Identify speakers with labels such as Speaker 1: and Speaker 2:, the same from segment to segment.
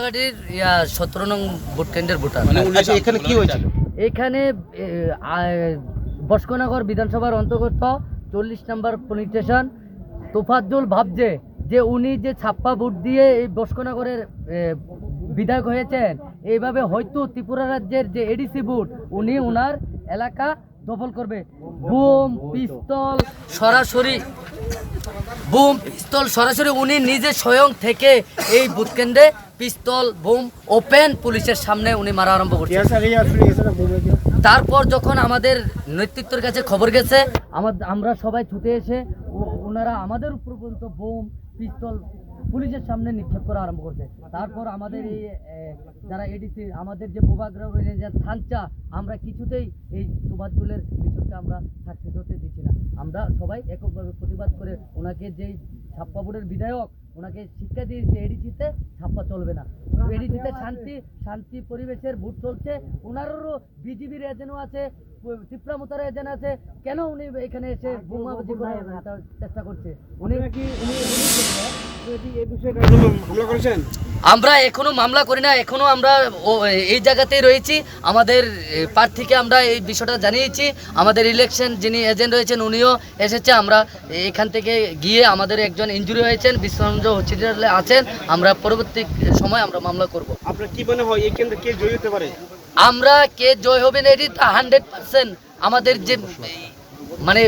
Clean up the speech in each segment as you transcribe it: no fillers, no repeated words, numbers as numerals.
Speaker 1: গোদাগাড়ির 17 নং ভোট কেন্দ্রের ভোটার।
Speaker 2: এখানে কি হয়েছিল?
Speaker 1: এখানে বস্কনগর বিধানসভার অন্তর্গত 40 নম্বর পুলিশ স্টেশন তোফাজ্জল ভাবছে যে উনি যে ছাপ্পা ভোট দিয়ে এই বস্কনগরের বিধায়ক হয়েছেন, এইভাবে হয়তো ত্রিপুরা রাজ্যের যে এডিসি ভোট উনি ওনার এলাকা দখল করবে। বুম পিস্তল সরাসরি উনি নিজে স্বয়ং থেকে এই বুথ কেন্দ্রে পিস্তল বুম ওপেন পুলিশের সামনে উনি মারা আরম্ভ করছে। তারপর যখন আমাদের নেতৃত্বের কাছে খবর গেছে, আমরা সবাই ছুটে এসে ওনারা আমাদের উপর পর্যন্ত বোম পিস্তল পুলিশের সামনে নিক্ষেপ করা আরম্ভ করছে। তারপর আমাদের এই যারা এডিসি আমাদের যে ভূভাগ্রাম থানচা, আমরা কিছুতেই এই তোফাজ্জলের বিষয়কে আমরা সাকসেস হতে দিচ্ছি না। আমরা সবাই এককভাবে প্রতিবাদ করে ওনাকে যেই ছাপ্পা বোর্ডের বিধায়ক ওনাকে শিক্ষা দিয়েছে এডিসিতে ছাপ্পা চলবে না, এডিসিতে শান্তি পরিবেশের ভোট চলছে। ওনারও বিজিবির এজেন্টও আছে, ত্রিপুরা মোতার এজেন্ট আছে, কেন উনি এখানে এসে বোমাবাজি করার চেষ্টা করছে? আমরা এখনো মামলা করি না, এখনো আমরা এই জায়গাতেই রয়েছি। আমাদের প্রার্থীকে আমরা এই বিষয়টা জানিয়েছি, আমাদের ইলেকশন যিনি এজেন্ট রয়েছেন উনিও এসেছে। আমরা এখান থেকে গিয়ে আমাদের একজন ইনজুরি হয়েছেন, বিশ্বরঞ্জন হসপিটালে আছেন, আমরা পরবর্তী সময় আমরা মামলা করব।
Speaker 2: আপনার কি মনে হয় এই কেন্দ্রে কে জয়ী হতে পারে?
Speaker 1: আমরা কে জয় হবে না এটি 100% আমাদের যে মানে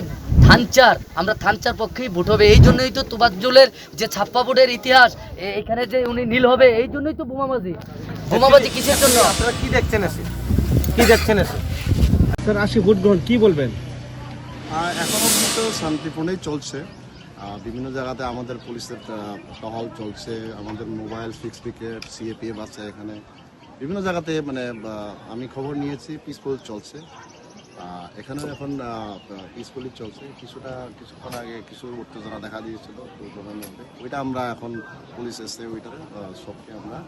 Speaker 1: আমরা থানচার পক্ষেই ভোট হবে। এই জন্যই তো তোফাজ্জলের যে ছাপ্পা ভোটের ইতিহাস, এখানে যে উনি নীল হবে, এই জন্যই তো বোমাবাজি কিসের জন্য?
Speaker 2: আপনারা কি দেখছেন স্যার আসি ভোট গ্রহণ কি বলবেন?
Speaker 3: এখনো কিন্তু শান্তিপূর্ণই চলছে। বিভিন্ন জায়গাতে আমাদের পুলিশের টহল চলছে, আমাদের মোবাইল ফিক্সড উইকেট সিএপিএফ আছে এখানে বিভিন্ন জায়গাতে, মানে আমি খবর নিয়েছি পিসফুল চলছে। এখানে এখন পিসফুলি চলছে। কিছুক্ষণ আগে কিছু উত্তেজনা দেখা দিয়েছিল দুজনের মধ্যে, ওইটা আমরা এখন পুলিশ এসে ওইটার সবকে আমরা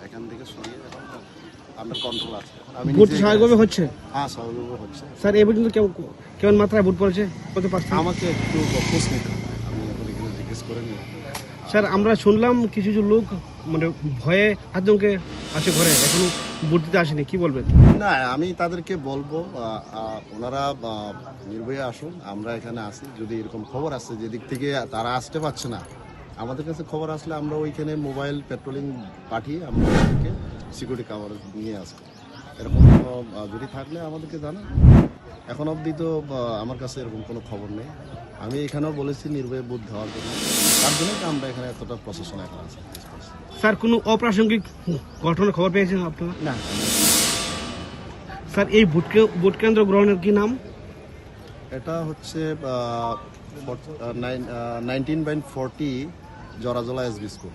Speaker 3: এখান থেকে সরিয়ে আন্ডার কন্ট্রোল আছে।
Speaker 2: ভোট স্বাভাবিকভাবে হচ্ছে?
Speaker 3: হ্যাঁ, স্বাভাবিকভাবে হচ্ছে।
Speaker 2: স্যার এই পর্যন্ত কেমন মাত্রায় ভোট পড়েছে?
Speaker 3: আমাকে একটু খোঁজ নিতে হবে, আমি এখন এখানে জিজ্ঞেস করে নিই।
Speaker 2: স্যার আমরা শুনলাম কিছু লোক মানে ভয়ে আতঙ্কে আছে ঘরে, এখনো ভোট দিতে আসেনি, কি বলবেন?
Speaker 3: না, আমি তাদেরকে বলবো ওনারা নির্ভয়ে আসুন, আমরা এখানে আসি। যদি এরকম খবর আসছে যেদিক থেকে তারা আসতে পারছে না, আমাদের কাছে খবর আসলে আমরা ওইখানে মোবাইল পেট্রোলিং পাঠিয়ে আমরা ওদেরকে সিকিউরিটি কাভার নিয়ে আসবো। এরকম যদি থাকলে আমাদেরকে জানান। এখন অবধি তো আমার কাছে এরকম কোনো খবর নেই। আমি এখানেও বলেছি নির্ভয়ে ভোট দেওয়ার জন্য, তার জন্যই তো আমরা এখানে এতটা প্রশাসন এখন আছে।
Speaker 2: স্যার কোনো অপ্রাসঙ্গিক ঘটনার খবর পেয়েছেন আপনারা?
Speaker 3: না।
Speaker 2: স্যার এই ভোট কেন্দ্র গ্রহণের কি নাম?
Speaker 3: এটা হচ্ছে 19/40 জরাজলা এসবি স্কুল।